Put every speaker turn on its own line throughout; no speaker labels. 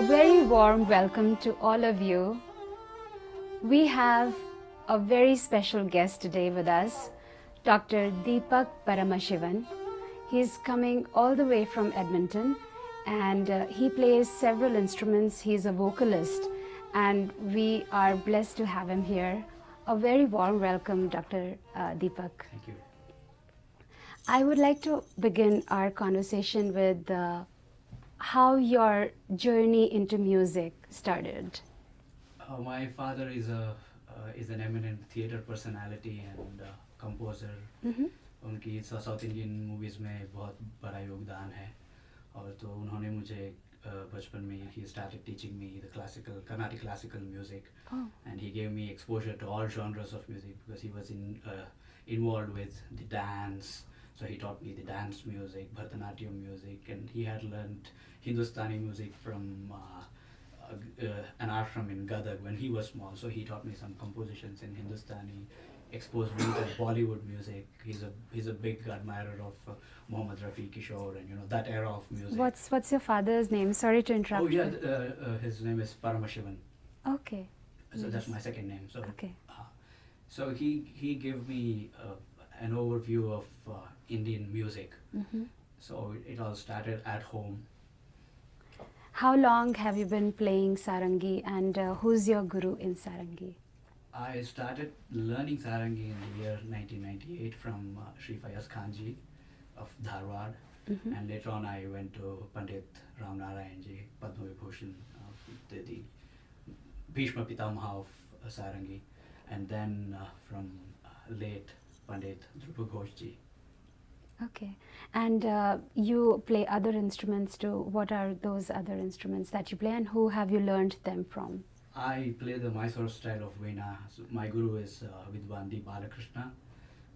very warm welcome to all of you. We have a very special guest today with us, Dr. Deepak Paramshivan. He's coming all the way from Edmonton and he plays several instruments. He's a vocalist and we are blessed to have him here. A very warm welcome, Dr. Deepak.
Thank you.
I would like to begin our conversation with how your journey into music started.
My father is an eminent theater personality and composer. उनकी south Indian movies में बहुत बड़ा योगदान है और तो उन्होंने मुझे बचपन में he started teaching me the Carnatic classical music and he gave me exposure to all genres of music because he was involved with the dance. So he taught me the dance music, Bharatanatyam music, and he had learned Hindustani music from an ashram in Gadag when he was small. So he taught me some compositions in Hindustani, exposed me to Bollywood music. He's a big admirer of Mohammad Rafi Kishore and that era of music.
What's your father's name? Sorry to interrupt.
Oh yeah, his name is Paramshivan.
Okay.
So
Yes.
that's my second name. So
Okay.
So he gave me an overview of Indian music. So it all started at home.
How long have you been playing sarangi and who's your guru in sarangi?
I started learning sarangi in the year 1998 from Sri Fayaz Khanji of Dharwad, and later on I went to Pandit Ram Narayanji, Padma Vibhushan, the Bhishma Pitamaha of sarangi, and then from late Pandit Dhruva Ghoshji.
Okay. And you play other instruments too. What are those other instruments that you play and who have you learned them from?
I play the Mysore style of Veena. So my guru is Vidwan D. Balakrishna,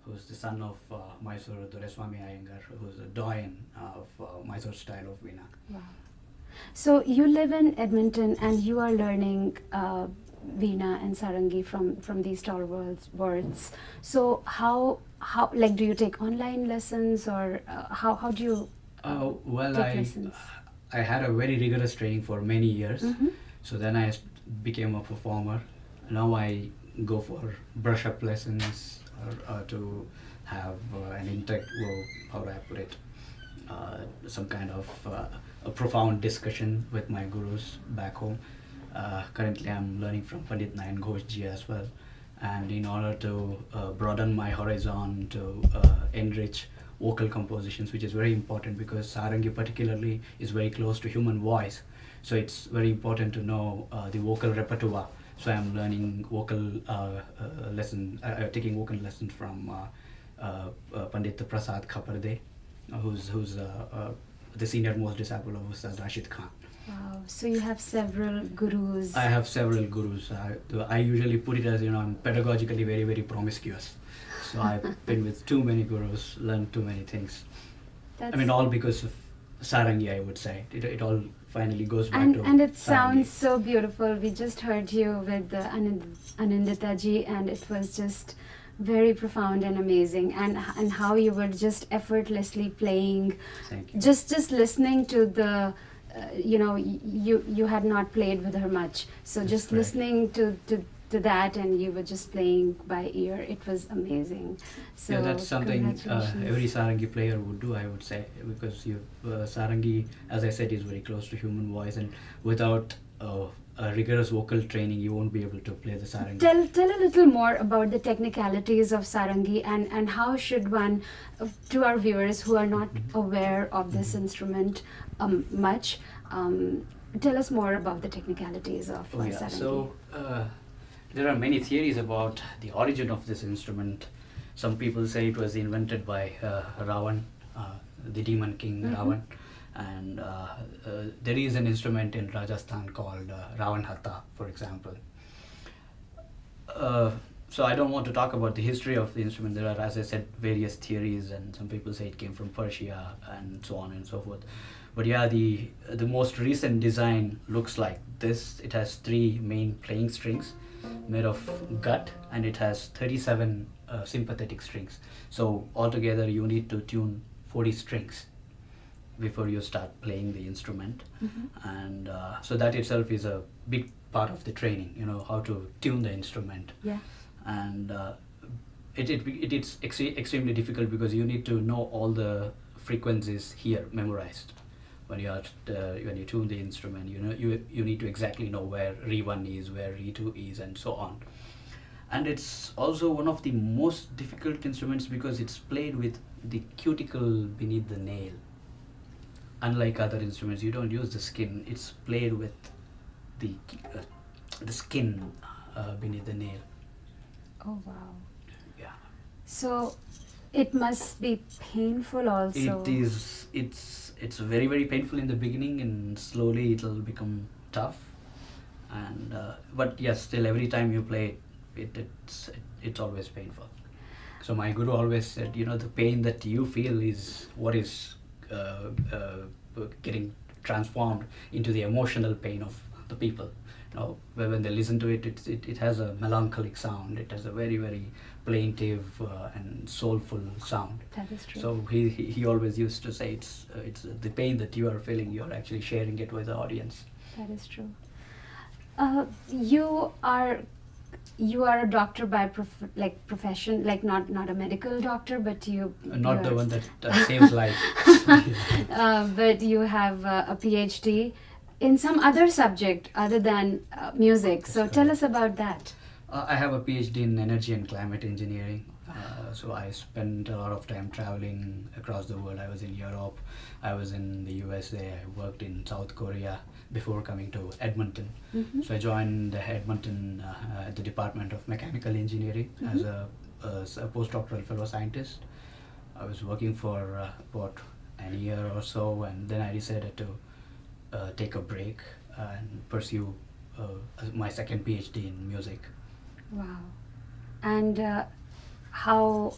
who's the son of Mysore Doreswami Iyengar, who's a doyen of Mysore style of Veena.
Wow. So you live in Edmonton and you are learning Veena and sarangi from these stalwarts. So how like do you take online lessons or how do you
Well,
take lessons?
I had a very rigorous training for many years. So then I became a performer. Now I go for brush-up lessons or to have an intake, how do I put it, some kind of a profound discussion with my gurus back home. Currently I'm learning from Pandit Nayan Ghoshji as well. And in order to broaden my horizon, to enrich vocal compositions, which is very important because sarangi particularly is very close to human voice. So it's very important to know the vocal repertoire. So I'm learning taking vocal lessons from Pandit Prasad Khaparde, who's the senior most disciple of Ustad Rashid Khan.
Wow. So you have several gurus.
I have several gurus. I usually put it as, I'm pedagogically very, very promiscuous. So I've been with too many gurus, learned too many things. All because of sarangi, I would say. It all finally goes back to
and it
sarangi.
sounds so beautiful. We just heard you with Anindita ji and it was just very profound and amazing, and how you were just effortlessly playing.
Thank you.
Just listening to the you had not played with her much, so
That's
just
right.
listening to that and you were just playing by ear. It was amazing. So
Yeah, that's something
congratulations.
every sarangi player would do, I would say, because sarangi, as I said, is very close to human voice, and without a rigorous vocal training, you won't be able to play the sarangi.
Tell a little more about the technicalities of sarangi and how should one, to our viewers who are not aware of this instrument much, tell us more about the technicalities of
Oh yeah,
sarangi.
so there are many theories about the origin of this instrument. Some people say it was invented by Ravan, the demon king Ravan, and there is an instrument in Rajasthan called Ravan Hatta, for example. So I don't want to talk about the history of the instrument. There are, as I said, various theories, and some people say it came from Persia and so on and so forth. But yeah, the most recent design looks like this. It has 3 main playing strings made of gut, and it has 37 sympathetic strings. So altogether you need to tune 40 strings. before you start playing the instrument. And so that itself is a big part of the training, how to tune the instrument.
Yeah.
And it's extremely difficult because you need to know all the frequencies here memorized when you tune the instrument. You need to exactly know where Re1 is, where Re2 is, and so on. And it's also one of the most difficult instruments because it's played with the cuticle beneath the nail. Unlike other instruments, you don't use the skin. It's played with the skin beneath the nail.
Oh wow.
Yeah.
So it must be painful also.
It is. It's very, very painful in the beginning, and slowly it'll become tough. And but yes, still every time you play it's always painful. So my guru always said, the pain that you feel is what is getting transformed into the emotional pain of the people. When they listen to it, it has a melancholic sound. It has a very, very plaintive and soulful sound.
That is true.
So he always used to say it's the pain that you are feeling, you're actually sharing it with the audience.
That is true. You are a doctor by profession, like not a medical doctor, but
Not the one that saves life.
But you have a PhD in some other subject other than music. So tell us about that.
I have a PhD in energy and climate engineering. So I spent a lot of time traveling across the world. I was in Europe, I was in the USA, I worked in South Korea before coming to Edmonton. So I joined Edmonton at the Department of Mechanical Engineering as a postdoctoral fellow scientist. I was working for about a year or so, and then I decided to take a break and pursue my second PhD in music.
Wow. And how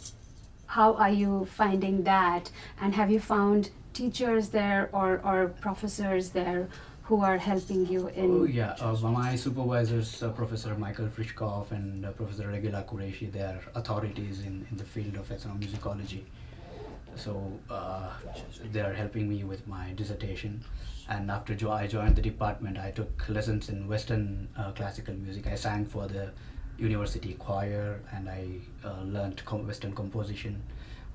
are you finding that? And have you found teachers there or professors there who are helping you in?
Oh yeah, my supervisors, Professor Michael Frischkoff and Professor Regula Qureshi, they are authorities in the field of ethnomusicology. So they are helping me with my dissertation. And after I joined the department, I took lessons in Western classical music. I sang for the university choir, and I learned Western composition.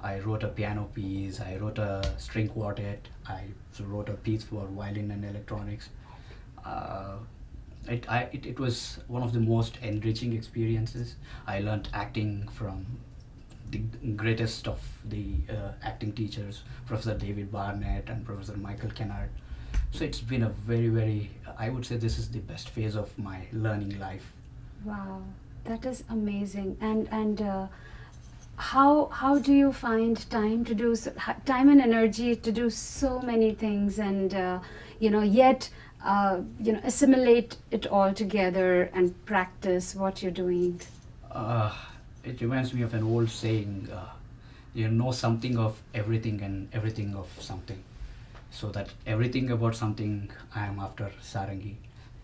I wrote a piano piece, I wrote a string quartet, I wrote a piece for violin and electronics. It was one of the most enriching experiences. I learned acting from the greatest of the acting teachers, Professor David Barnett and Professor Michael Kennard. So it's been a very, very, I would say this is the best phase of my learning life.
Wow, that is amazing. And how do you find time to do time and energy to do so many things, and yet assimilate it all together and practice what you're doing?
It reminds me of an old saying, know something of everything and everything of something. So that everything about something, I am after sarangi.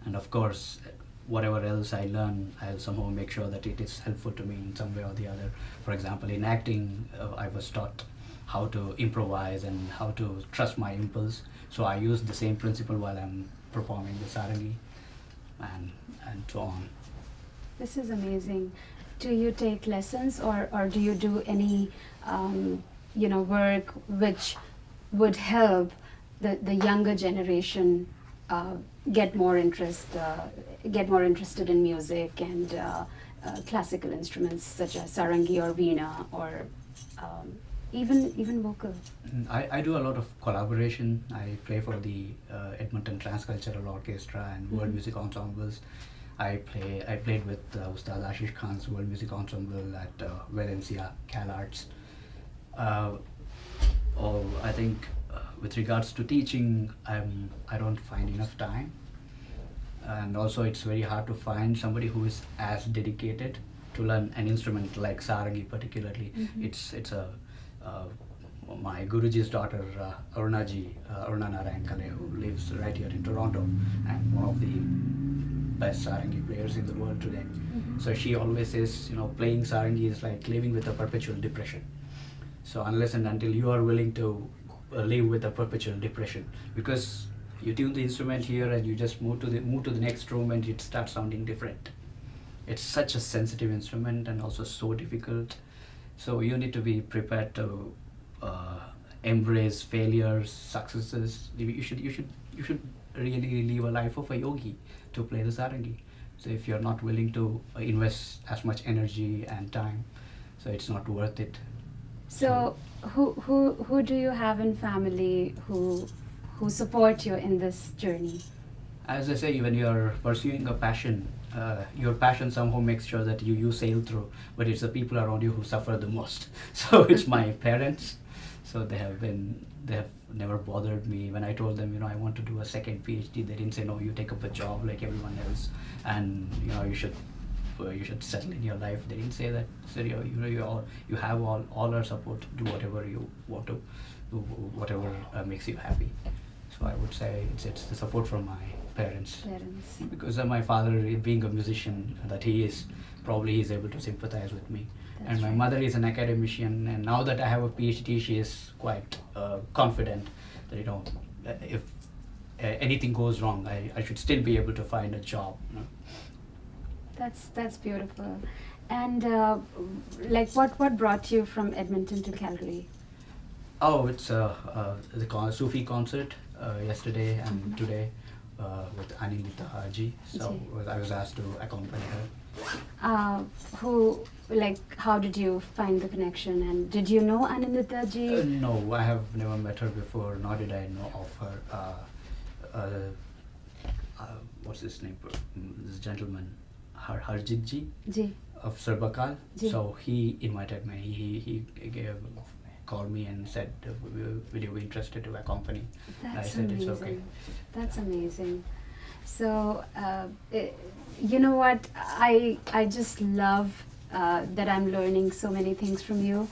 And of course, whatever else I learn, I'll somehow make sure that it is helpful to me in some way or the other. For example, in acting, I was taught how to improvise and how to trust my impulse. So I use the same principle while I'm performing the sarangi and so on.
This is amazing. Do you take lessons or do you do any work which would help the younger generation get more interested in music and classical instruments such as sarangi or veena or even vocal?
I do a lot of collaboration. I play for the Edmonton Transcultural Orchestra and World Music Ensembles. I played with Ustad Ashish Khan's World Music Ensemble at Valencia, CalArts. I think with regards to teaching, I don't find enough time, and also it's very hard to find somebody who is as dedicated to learn an instrument like sarangi particularly. It's my Guruji's daughter Aruna Narayan Kale, who lives right here in Toronto and one of the best sarangi players in the world today. So she always says, playing sarangi is like living with a perpetual depression. So unless and until you are willing to live with a perpetual depression, because you tune the instrument here and you just move to the next room and it starts sounding different. It's such a sensitive instrument and also so difficult. So you need to be prepared to embrace failures, successes. You should really live a life of a yogi to play the sarangi. So if you're not willing to invest as much energy and time, so it's not worth it.
So who do you have in family who support you in this journey?
As I say, when you're pursuing a passion, your passion somehow makes sure that you sail through, but it's the people around you who suffer the most. So it's my parents. So they have never bothered me when I told them, I want to do a second PhD. They didn't say, no, you take up a job like everyone else, and you should settle in your life. They didn't say that. So you have all our support to do whatever you want to do, whatever makes you happy. So I would say it's the support from my parents. Because my father, being a musician that he is, probably he's able to sympathize with me.
That's
and my
right.
mother is an academician, and now that I have a PhD, she is quite confident that if anything goes wrong, I should still be able to find a job.
That's beautiful. And like what brought you from Edmonton to Calgary?
Oh, it's the Sufi concert yesterday and today with Anindita Haji. So I was asked to accompany her.
How did you find the connection, and did you know Anindita ji?
No, I have never met her before, nor did I know of her. What's his name? This gentleman, Harjit ji of Sarbakal. So he invited me. He called me and said, "Would you be interested to accompany?"
That's
I said,
amazing.
"It's okay."
That's amazing. So you know what? I just love that I'm learning so many things from you,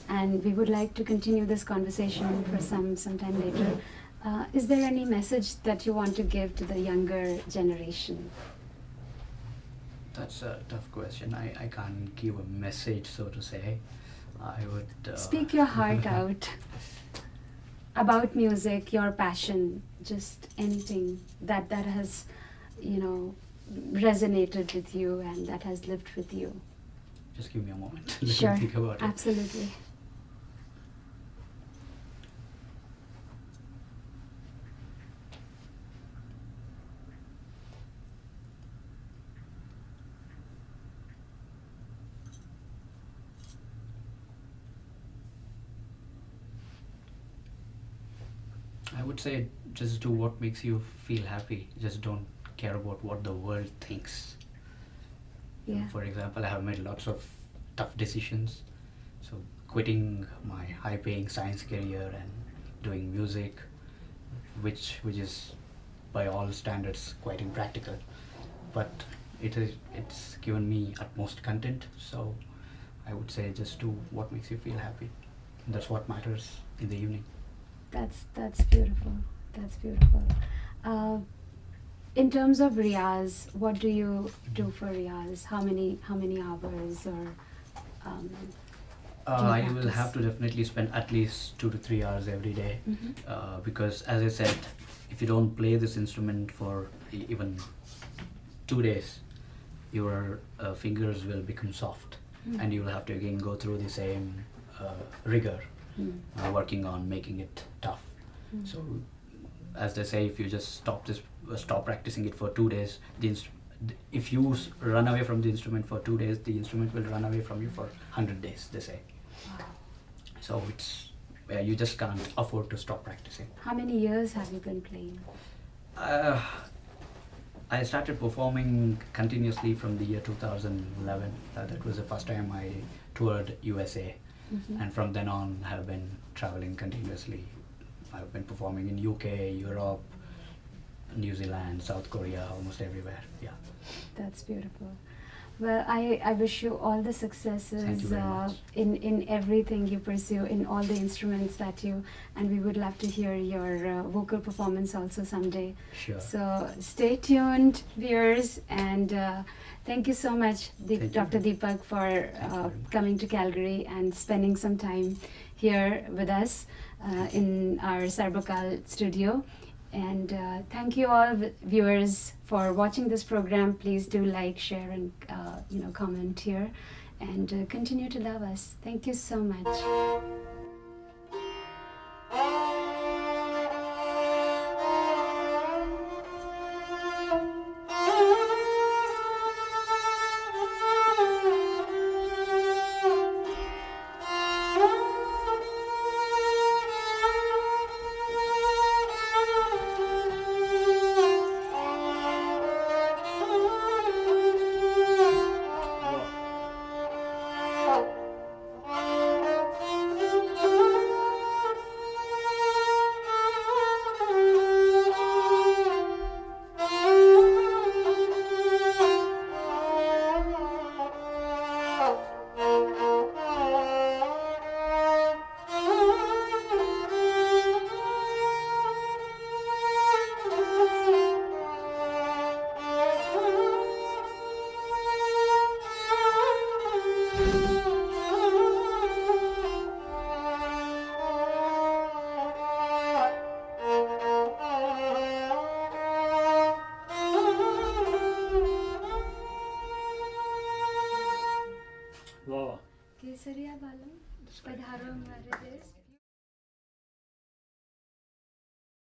and we would like to continue this conversation for some time later. Is there any message that you want to give to the younger generation?
That's a tough question. I can't give a message, so to say. I would
Speak your heart out about music, your passion, just anything that has, resonated with you and that has lived with you.
Just give me a moment. Let me
Sure,
think about it.
absolutely.
I would say just do what makes you feel happy. Just don't care about what the world thinks.
Yeah.
For example, I have made lots of tough decisions. So quitting my high-paying science career and doing music, which is by all standards quite impractical, but it's given me utmost content. So I would say just do what makes you feel happy. That's what matters in the evening.
That's beautiful. That's beautiful. In terms of Riyaz, what do you do for Riyaz? How many hours or?
I will
practice?
have to definitely spend at least 2 to 3 hours every day, because as I said, if you don't play this instrument for even 2 days, your fingers will become soft, and you will have to again go through the same rigor, working on making it tough. So, as they say, if you just stop practicing it for 2 days, if you run away from the instrument for 2 days, the instrument will run away from you for 100 days, they say.
Wow.
So you just can't afford to stop practicing.
How many years have you been playing?
I started performing continuously from the year 2011. That was the first time I toured USA. And from then on, I have been traveling continuously. I've been performing in UK, Europe, New Zealand, South Korea, almost everywhere. Yeah.
That's beautiful. Well, I wish you all the
Thank you
successes
very much.
in everything you pursue, in all the instruments that and we would love to hear your vocal performance also someday.
Sure.
So stay tuned, viewers, and thank you so much,
Thank you.
Dr. Deepak, for
very much.
coming to Calgary and spending some time here with us in our Sarbakal studio. And thank you all viewers for watching this program. Please do like, share, and comment here, and continue to love us. Thank you so much.
Wow.
Kesaria Balam, Padharo Hamaरे देश.